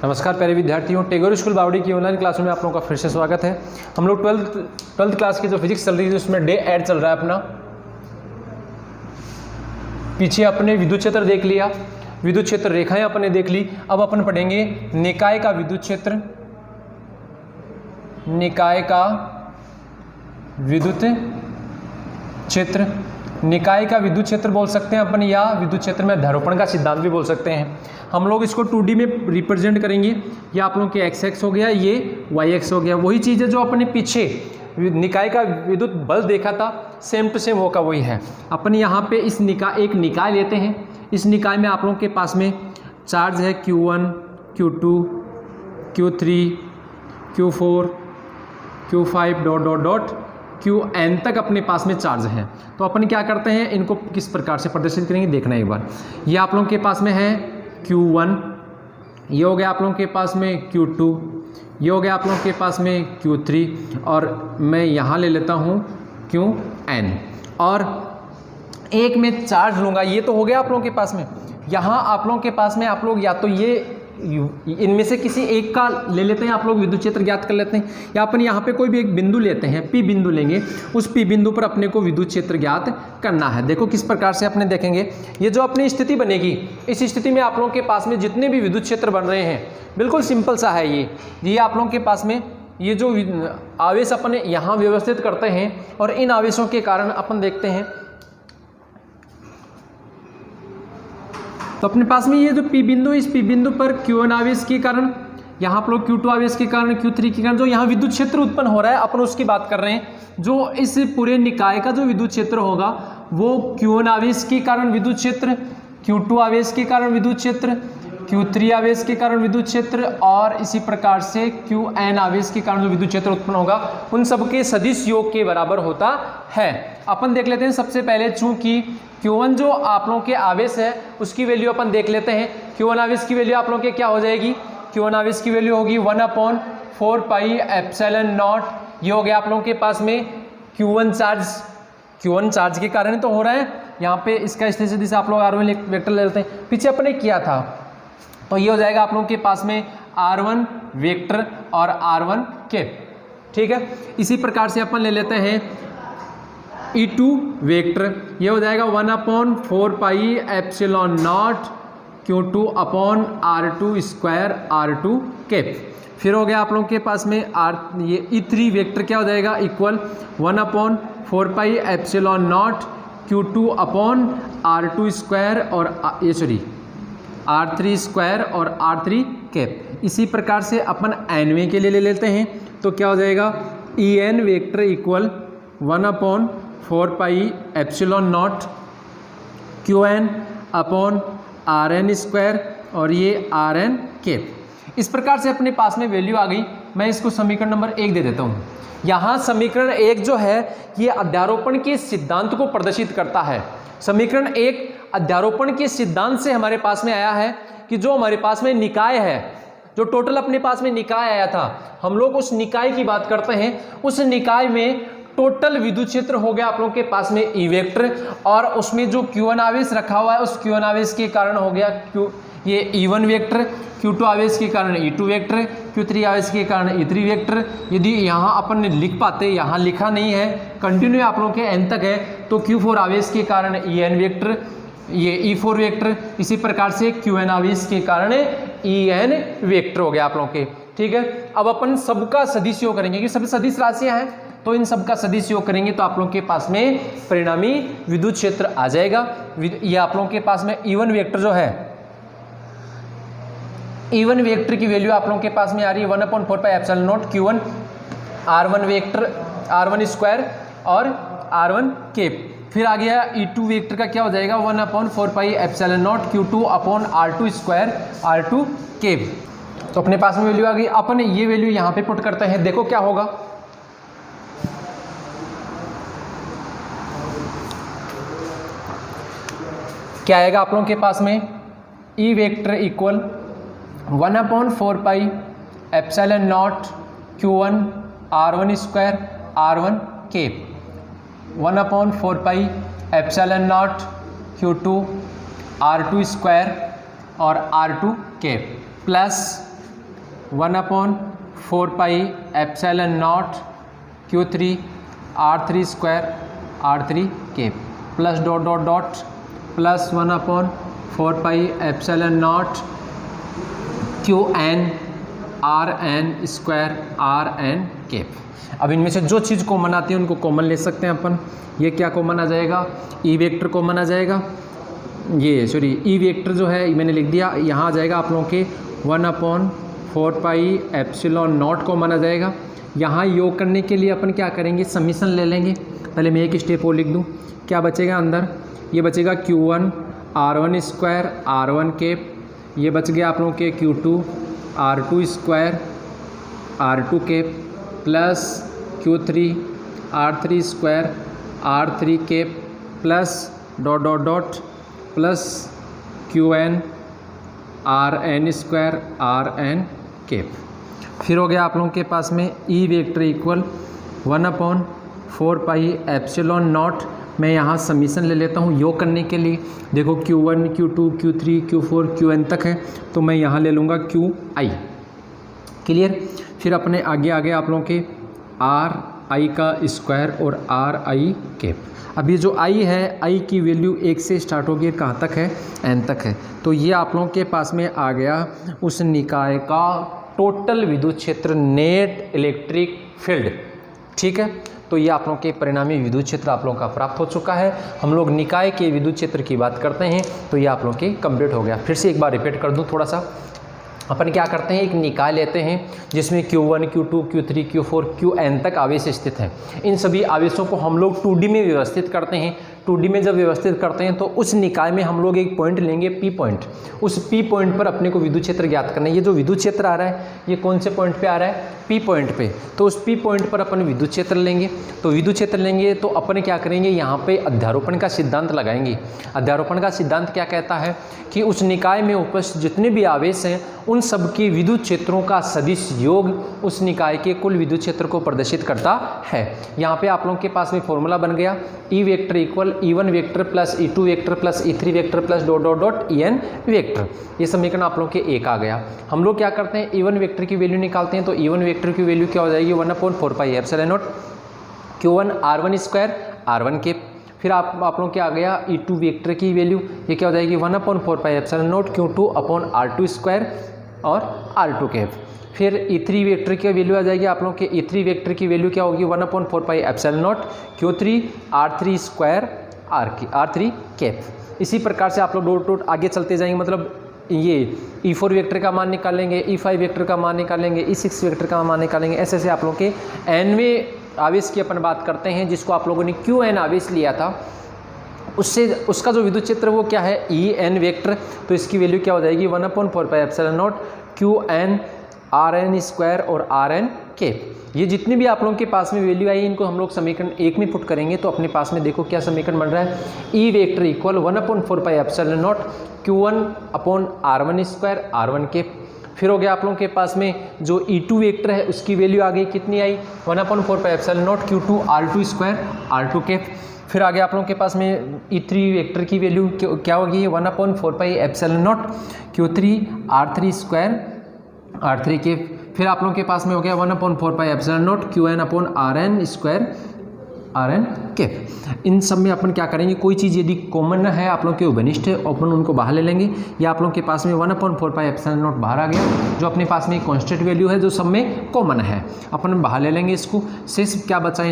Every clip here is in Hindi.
नमस्कार प्यारे विद्यार्थियों, टैगोर स्कूल बावड़ी की ऑनलाइन क्लास में आप लोगों का फिर से स्वागत है। हम लोग ट्वेल्थ क्लास की जो फिजिक्स चल रही है उसमें डे 8 चल रहा है अपना। पीछे अपने विद्युत क्षेत्र देख लिया, विद्युत क्षेत्र रेखाएं अपने देख ली। अब अपन पढ़ेंगे निकाय का विद्युत क्षेत्र, निकाय का विद्युत क्षेत्र। निकाय का विद्युत क्षेत्र बोल सकते हैं अपन, या विद्युत क्षेत्र में अध्यारोपण का सिद्धांत भी बोल सकते हैं। हम लोग इसको 2D में रिप्रेजेंट करेंगे। ये आप लोगों के x हो गया, ये y हो गया। वही चीज़ है जो अपने पीछे निकाय का विद्युत बल देखा था, सेम टू सेम वो का वही है। अपन यहाँ पे इस एक निकाय लेते हैं। इस निकाय में आप लोगों के पास में चार्ज है Q1, Q2, Q3, Q4, Q5 dot dot dot Qn तक अपने पास में चार्ज है। तो अपन क्या करते हैं, इनको किस प्रकार से प्रदर्शित करेंगे देखना एक बार। ये आप लोगों के पास में है Q1, ये हो गया आप लोगों के पास में Q2, ये हो गया आप लोगों के पास में Q3, और मैं यहाँ ले लेता हूँ Qn, और एक में चार्ज लूँगा। ये तो हो गया आप लोगों के पास में। यहाँ आप लोगों के पास में आप लोग या तो ये इनमें से किसी एक का ले लेते हैं, आप लोग विद्युत क्षेत्र ज्ञात कर लेते हैं, या अपन यहाँ पे कोई भी एक बिंदु लेते हैं, P बिंदु लेंगे। उस P बिंदु पर अपने को विद्युत क्षेत्र ज्ञात करना है। देखो किस प्रकार से अपने देखेंगे। ये जो अपनी स्थिति बनेगी, इस स्थिति में आप लोगों के पास में जितने भी विद्युत क्षेत्र बन रहे हैं, बिल्कुल सिंपल सा है ये आप लोगों के पास में ये जो आवेश अपन यहाँ व्यवस्थित करते हैं, और इन आवेशों के कारण अपन देखते हैं तो अपने पास में ये जो P बिंदु, इस P बिंदु पर Q1 आवेश के कारण, यहाँ पर Q2 आवेश के कारण, Q3 के कारण जो यहाँ विद्युत क्षेत्र उत्पन्न हो रहा है, अपन उसकी बात कर रहे हैं। जो इस पूरे निकाय का जो विद्युत क्षेत्र होगा वो Q1 आवेश के कारण विद्युत क्षेत्र, Q2 आवेश के कारण विद्युत क्षेत्र, Q3 आवेश के कारण विद्युत क्षेत्र, और इसी प्रकार से Qn आवेश के कारण जो विद्युत क्षेत्र उत्पन्न होगा, उन सबके सदिश योग के बराबर होता है। अपन देख लेते हैं सबसे पहले, चूंकि Q1 जो आप लोगों के आवेश है उसकी वैल्यू अपन देख लेते हैं। Q1 आवेश की वैल्यू आप लोगों के क्या हो जाएगी, Q1 आवेश की वैल्यू होगी 1/4 पाई एप्सिलॉन नॉट। ये हो गया आप लोगों के पास में Q1 चार्ज के कारण तो हो रहा है। यहाँ पे इसका स्थिति से आप लोग R1 वेक्टर ले लेते हैं, पीछे अपने किया था, तो ये हो जाएगा आप लोगों के पास में R1 वेक्टर और R1 कैप। ठीक है, इसी प्रकार से अपन ले लेते हैं E2 वेक्टर। ये हो जाएगा 1/4 pi epsilon naught Q2 upon R2 square R2 cap. फिर हो गया आप लोगों के पास में ये E3 वेक्टर क्या हो जाएगा, equal 1/4 pi epsilon naught Q2 upon R2 square और R3 स्क्वायर और R3 कैप। इसी प्रकार से अपन एनवे के लिए ले लेते हैं, तो क्या हो जाएगा, En vector equal 1/4 pi epsilon not Qn upon Rn square और ये Rn कैप। इस प्रकार से अपने पास में वैल्यू आ गई। मैं इसको समीकरण नंबर 1 दे देता हूँ। यहाँ समीकरण 1 जो है ये अध्यारोपण के सिद्धांत को प्रदर्शित करता है। समीकरण 1 अध्यारोपण के सिद्धांत से हमारे पास में आया है कि जो हमारे पास में निकाय है, जो टोटल अपने पास में निकाय आया था, हम लोग उस निकाय की बात करते हैं। उस निकाय में टोटल विद्युत क्षेत्र हो गया आप लोगों के पास में E वेक्टर, और उसमें जो Q1 आवेश रखा हुआ है उस Q1 आवेश के कारण हो गया ये E1 वेक्टर, Q2 आवेश के कारण E2 वेक्टर, Q3 आवेश के कारण E3 वेक्टर। यदि यहाँ अपन ने लिख पाते, यहाँ लिखा नहीं है, कंटिन्यू आप लोगों के n तक है, तो Q4 आवेश के कारण En वेक्टर, ये E4 वेक्टर। इसी प्रकार से Qn आवेश के कारण En वेक्टर हो गया आप लोगों के। ठीक है, अब अपन सबका सदिश योग करेंगे, कि सभी सदिश राशियां हैं, तो इन सबका सदिश योग करेंगे तो आप लोगों के पास में परिणामी विद्युत क्षेत्र आ जाएगा। ये आप लोगों के पास में E1 वेक्टर जो है, E1 वेक्टर की वैल्यू आप लोगों के पास में आ रही है 1/4 pi epsilon naught Q1 R1 vector, R1 square और R1 कैप। फिर आ गया E2 वेक्टर का क्या हो जाएगा 1/4 pi epsilon naught Q2 upon R2 square R2 cap. तो अपने पास में वैल्यू आ गई। अपन ये वैल्यू यहाँ पे पुट करते हैं, देखो क्या होगा। क्या आएगा आप लोगों के पास में, E vector equal 1/4 pi epsilon naught Q1 R1 square R1 cap, 1/4 pi epsilon naught Q2 R2 square और R2 cap, plus 1/4πε0 Q3 R3 square R3 cap plus dot dot dot plus 1/4πε0 QN RN square RN cap. अब इनमें से जो चीज़ कॉमन आती है उनको कॉमन ले सकते हैं अपन। ये क्या कॉमन आ जाएगा, ई वेक्टर कॉमन आ जाएगा, ये सॉरी ई वेक्टर जो है मैंने लिख दिया, यहाँ आ जाएगा आप लोगों के 1/4πε0 कॉमन आ जाएगा। यहाँ योग करने के लिए अपन क्या करेंगे, समीशन ले लेंगे। पहले मैं एक स्टेप और लिख दूँ, क्या बचेगा अंदर, ये बचेगा Q1 R1 square R1 cap, ये बच गया आप लोगों के Q2 R2 square R2 cap plus Q3 R3 square R3 cap plus dot dot dot plus QN RN square RN cap. फिर हो गया आप लोगों के पास में ई वेक्टर इक्वल 1/4πε0। मैं यहाँ समीशन ले लेता हूँ योग करने के लिए। देखो Q1 Q2 Q3 Q4 QN तक है, तो मैं यहाँ ले लूँगा QI। क्लियर। फिर अपने आगे आगे आप लोगों के RI का स्क्वायर और RI केप। अब ये जो I है, I की वैल्यू 1 से स्टार्ट होगी, कहाँ तक है, N तक है। तो ये आप लोगों के पास में आ गया उस निकाय का टोटल विद्युत क्षेत्र, नेट इलेक्ट्रिक फील्ड। ठीक है, तो ये आप लोगों के परिणामी विद्युत क्षेत्र आप लोगों का प्राप्त हो चुका है। हम लोग निकाय के विद्युत क्षेत्र की बात करते हैं, तो ये आप लोगों के कंप्लीट हो गया। फिर से एक बार रिपीट कर दूं थोड़ा सा। अपन क्या करते हैं, एक निकाय लेते हैं जिसमें Q1 Q2 Q3 Q4 Qn तक आवेश स्थित हैं। इन सभी आवेशों को हम लोग 2D में व्यवस्थित करते हैं। 2D में जब व्यवस्थित करते हैं तो उस निकाय में हम लोग एक पॉइंट लेंगे P पॉइंट। उस P पॉइंट पर अपने को विद्युत क्षेत्र ज्ञात करना है। ये जो विद्युत क्षेत्र आ रहा है ये कौन से पॉइंट पे आ रहा है, P पॉइंट पे। तो उस P पॉइंट पर अपन विद्युत क्षेत्र लेंगे। तो विद्युत क्षेत्र लेंगे तो अपन क्या करेंगे, यहाँ पे अध्यारोपण का सिद्धांत लगाएंगे। अध्यारोपण का सिद्धांत क्या कहता है कि उस निकाय में उपस्थित जितने भी आवेश हैं उन सब के विद्युत क्षेत्रों का सदिश योग उस निकाय के कुल विद्युत क्षेत्र को प्रदर्शित करता है। यहाँ पे आप लोगों के पास में फॉर्मूला बन गया, ई vector equal E1 vector plus E2 vector plus E3 vector plus dot dot dot EN vector. ये समीकरण आप लोगों के एक आ गया। हम लोग क्या करते हैं, E1 वेक्टर की वैल्यू निकालते हैं। तो E1 वेक्टर की वैल्यू क्या हो जाएगी, 1/4πε0 Q1 R1 square R1 cap. फिर आप लोगों के आ गया E2 वेक्टर की वैल्यू, ये क्या हो जाएगी 1/4πε0 Q2 अपॉन R2 स्क्वायर और R2 केप। फिर E3 वेक्टर की वैल्यू आ जाएगी आप लोगों के E3 वेक्टर की वैल्यू क्या होगी 1/4πε0 Q3 R3 square R3 cap. इसी प्रकार से आप लोग डॉट डॉट आगे चलते जाएंगे, मतलब ये E4 वेक्टर का मान निकालेंगे, E5 वेक्टर का मान निकालेंगे, E6 वेक्टर का मान निकालेंगे। ऐसे ऐसे आप लोगों के nवें आवेश की अपन बात करते हैं, जिसको आप लोगों ने QN आवेश लिया था, उससे उसका जो विद्युत क्षेत्र वो क्या है EN वेक्टर। तो इसकी वैल्यू क्या हो जाएगी 1/4πε0 QN RN स्क्वायर और RN केप। ये जितनी भी आप लोगों के पास में वैल्यू आई इनको हम लोग समीकरण 1 में पुट करेंगे। तो अपने पास में देखो क्या समीकरण बन रहा है, E vector equal 1/4πε0 Q1 upon R1 square R1 cap. फिर हो गया आप लोगों के पास में जो E2 वेक्टर है उसकी वैल्यू आ गई, कितनी आई 1/4πε0 Q2 R2 square R2 cap. फिर आगे आप लोगों के पास में E3 वेक्टर की वैल्यू क्या होगी 1/4πε0 Q3 R3 square R3 cap. फिर आप लोगों के पास में हो गया 1/4πε0 QN upon RN square RN cap. इन सब में अपन क्या करेंगे, कोई चीज़ यदि कॉमन है आप लोग के उभनिष्ठ है अपन उनको बाहर ले लेंगे। या आप लोग के पास में 1/4πε0 बाहर आ गया, जो अपने पास में एक कांस्टेंट वैल्यू है जो सब में कॉमन है, अपन बाहर ले लेंगे इसको। शेष क्या बचा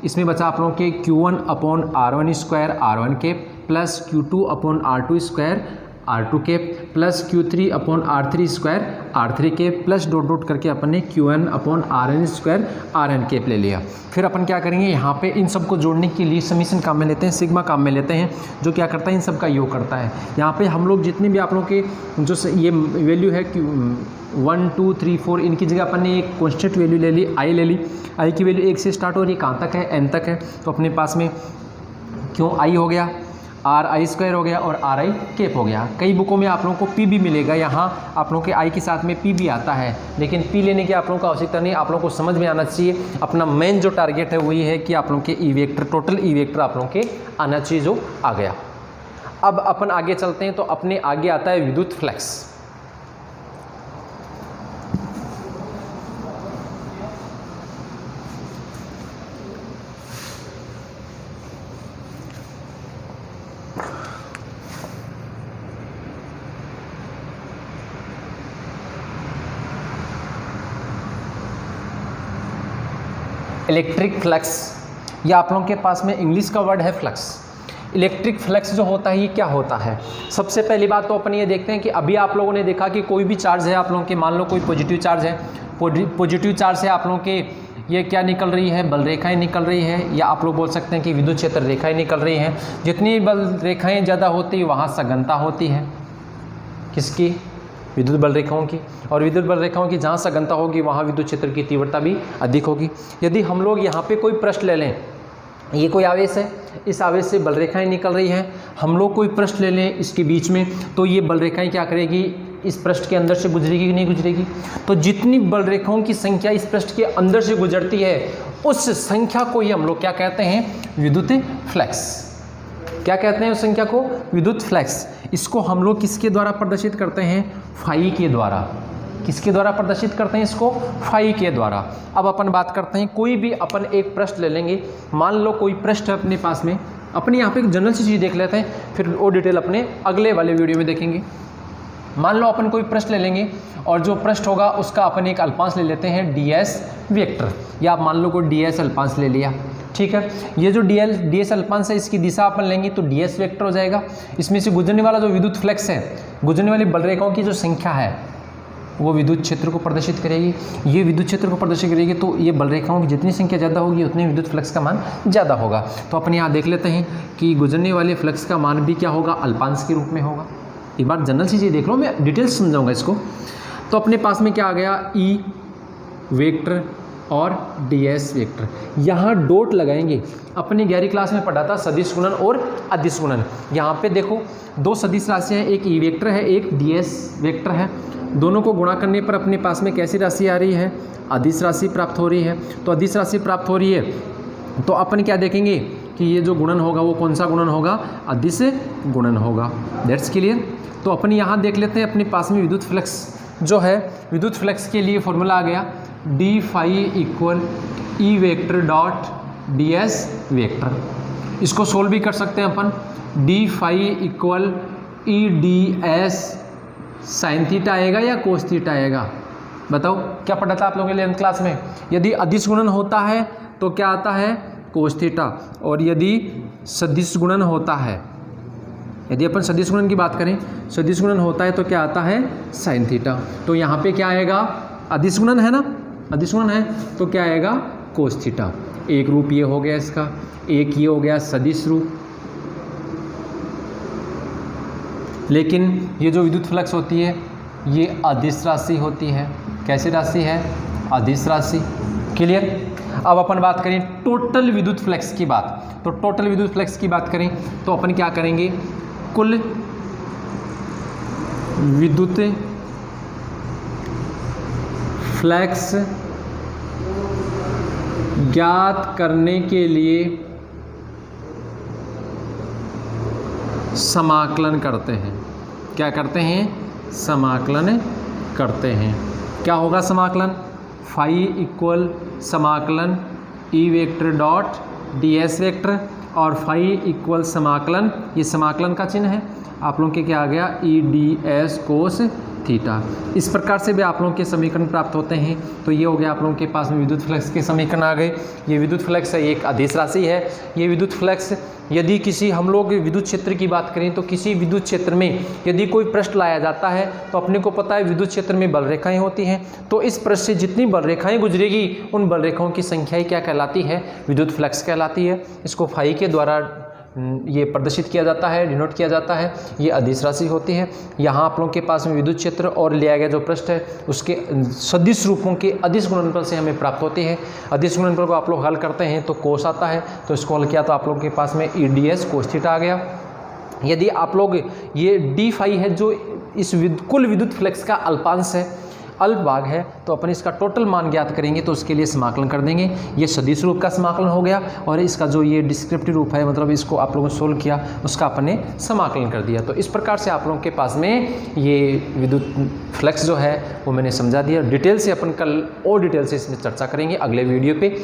इसमें बचा आप लोगों के Q1 upon R1 square R1 cap plus Q2 upon R2 square R2 cap plus Q3 upon R3 square R3 cap plus dot dot करके अपन ने Qn upon RN square RN cap ले लिया। फिर अपन क्या करेंगे, यहाँ पे इन सब को जोड़ने के लिए समीशन काम में लेते हैं, सिग्मा काम में लेते हैं, जो क्या करता है इन सब का योग करता है। यहाँ पे हम लोग जितने भी आप लोग के जो ये वैल्यू है 1 2 3 4 इनकी जगह अपन ने एक कॉन्स्टेंट वैल्यू ले ली, आई ले ली। आई की वैल्यू 1 से स्टार्ट हो रही है, कहाँ तक है N तक है। तो अपने पास में क्यों आई हो गया, RI स्क्वायर हो गया और RI केप हो गया। कई बुकों में आप लोगों को P भी मिलेगा, यहाँ आप लोगों के I के साथ में P भी आता है, लेकिन P लेने की आप लोगों को आवश्यकता नहीं। आप लोगों को समझ में आना चाहिए, अपना मेन जो टारगेट है वही है कि आप लोगों के E vector, total E vector आप लोगों के आना चाहिए, जो आ गया। अब अपन आगे चलते हैं, तो अपने आगे आता है विद्युत फ्लक्स। इलेक्ट्रिक फ्लक्स, या आप लोगों के पास में इंग्लिश का वर्ड है फ्लक्स। इलेक्ट्रिक फ्लक्स जो होता है ये क्या होता है? सबसे पहली बात तो अपन ये देखते हैं कि अभी आप लोगों ने देखा कि कोई भी चार्ज है आप लोगों के, मान लो कोई पॉजिटिव चार्ज है, पॉजिटिव चार्ज है आप लोगों के, ये क्या निकल रही है? बल रेखाएं निकल रही है, या आप लोग बोल सकते हैं कि विद्युत क्षेत्र रेखाएं निकल रही हैं। जितनी बल रेखाएं ज़्यादा होती है वहाँ सघनता होती है, किसकी? विद्युत बल रेखाओं की। और विद्युत बल रेखाओं की जहाँ सघनता होगी वहाँ विद्युत क्षेत्र की तीव्रता भी अधिक होगी। यदि हम लोग यहाँ पे कोई पृष्ठ ले लें, ये कोई आवेश है, इस आवेश से बल रेखाएं निकल रही हैं, हम लोग कोई पृष्ठ ले लें इसके बीच में, तो ये बल रेखाएं क्या करेगी? इस पृष्ठ के अंदर से गुजरेगी कि नहीं गुजरेगी? तो जितनी बल रेखाओं की संख्या इस पृष्ठ के अंदर से गुजरती है उस संख्या को ही हम लोग क्या कहते हैं? विद्युत फ्लक्स। क्या कहते हैं उस संख्या को? विद्युत फ्लक्स। इसको हम लोग किसके द्वारा प्रदर्शित करते हैं? फाई के द्वारा। किसके द्वारा प्रदर्शित करते हैं इसको? फाई के द्वारा। अब अपन बात करते हैं, कोई भी अपन एक पृष्ठ ले लेंगे, मान लो कोई पृष्ठ है अपने पास में, अपने यहाँ पे एक जनरल सी चीज़ देख लेते हैं, फिर वो डिटेल अपने अगले वाले वीडियो में देखेंगे। मान लो अपन कोई पृष्ठ ले लेंगे और जो पृष्ठ होगा उसका अपन एक अल्पांश ले लेते हैं ds वेक्टर, या आप मान लो कोई ds अल्पांश ले लिया, ठीक है। ये जो ds अल्पांश है इसकी दिशा अपन लेंगे तो ds वेक्टर हो जाएगा। इसमें से गुजरने वाला जो विद्युत फ्लक्स है, गुजरने वाली बल रेखाओं की जो संख्या है वो विद्युत क्षेत्र को प्रदर्शित करेगी। ये विद्युत क्षेत्र को प्रदर्शित करेगी, तो ये बल रेखाओं की जितनी संख्या ज़्यादा होगी उतनी विद्युत फ्लक्स का मान ज़्यादा होगा। तो अपन यहाँ देख लेते हैं कि गुजरने वाले फ्लक्स का मान भी क्या होगा? अल्पांश के रूप में होगा। एक बार जनरल चीज़ें देख लो, मैं डिटेल्स समझाऊंगा इसको। तो अपने पास में क्या आ गया? ई वेक्टर और ds वेक्टर। यहाँ डॉट लगाएंगे। अपनी 11वीं क्लास में पढ़ा था सदिश गुणन और अदिश गुणन। यहाँ पे देखो दो सदिश राशियाँ हैं, एक ई वेक्टर है, एक ds वेक्टर है। दोनों को गुणा करने पर अपने पास में कैसी राशि आ रही है? अदिश राशि प्राप्त हो रही है। तो अदिश राशि प्राप्त हो रही है तो अपन क्या देखेंगे कि ये जो गुणन होगा वो कौन सा गुणन होगा? अदिश गुणन होगा। That's clear. तो अपन यहाँ देख लेते हैं अपने पास में विद्युत फ्लक्स जो है, विद्युत फ्लक्स के लिए फॉर्मूला आ गया d phi equal E vector dot ds vector. इसको सोल्व भी कर सकते हैं अपन। D phi equal E ds sine theta आएगा या कोस थीटा आएगा? बताओ, क्या पढ़ा था आप लोगों के लिए 11th क्लास में? यदि अदिश गुणन होता है तो क्या आता है? Cos theta. और यदि सदिश गुणन होता है, यदि अपन सदिश गुणन की बात करें, सदिश गुणन होता है तो क्या आता है? Sine theta. तो यहाँ पे क्या आएगा? अदिश गुणन है ना, अदिश गुणन है तो क्या आएगा? Cos theta. एक रूप ये हो गया इसका, एक ये हो गया सदिश रूप। लेकिन ये जो विद्युत फ्लक्स होती है ये अदिश राशि होती है। कैसी राशि है? अदिश राशि। क्लियर। अब अपन बात करें टोटल विद्युत फ्लक्स की बात, तो टोटल विद्युत फ्लक्स की बात करें तो अपन क्या करेंगे? कुल विद्युत फ्लक्स ज्ञात करने के लिए समाकलन करते हैं। क्या करते हैं? समाकलन करते हैं। क्या होगा समाकलन? फाई इक्वल समाकलन ई वेक्टर डॉट ds वेक्टर, और फाई इक्वल समाकलन, ये समाकलन का चिन्ह है, आप लोगों के क्या आ गया? ई ds कोस थीटा। इस प्रकार से भी आप लोगों के समीकरण प्राप्त होते हैं। तो ये हो गया आप लोगों के पास में विद्युत फ्लक्स के समीकरण आ गए। ये विद्युत फ्लक्स है, एक अदिश राशि है। ये विद्युत फ्लक्स, यदि किसी हम लोग विद्युत क्षेत्र की बात करें तो किसी विद्युत क्षेत्र में यदि कोई पृष्ठ लाया जाता है तो अपने को पता है विद्युत क्षेत्र में बल रेखाएं होती हैं। तो इस पृष्ठ से जितनी बल रेखाएं गुजरेगी उन बल रेखाओं की संख्या ही क्या कहलाती है? विद्युत फ्लक्स कहलाती है। इसको फाई के द्वारा ये प्रदर्शित किया जाता है, डिनोट किया जाता है। ये अदिश राशि होती है। यहाँ आप लोगों के पास में विद्युत क्षेत्र और लिया गया जो पृष्ठ है उसके सदिश रूपों के अदिश गुणनफल से हमें प्राप्त होती है। अदिश गुणनफल को आप लोग हल करते हैं तो कोस आता है, तो इसको हल किया तो आप लोगों के पास में ई ds कोस थीटा आ गया। यदि आप लोग ये डी फाई है जो इस कुल विद्युत फ्लक्स का अल्पांश है, अल्प भाग है, तो अपन इसका टोटल मान ज्ञात करेंगे तो उसके लिए समाकलन कर देंगे। ये सदिश रूप का समाकलन हो गया और इसका जो ये डिस्क्रिप्टिव रूप है, मतलब इसको आप लोगों ने सोल्व किया, उसका अपने समाकलन कर दिया। तो इस प्रकार से आप लोगों के पास में ये विद्युत फ्लक्स जो है वो मैंने समझा दिया। डिटेल से अपन कल और डिटेल से इसमें चर्चा करेंगे अगले वीडियो पे।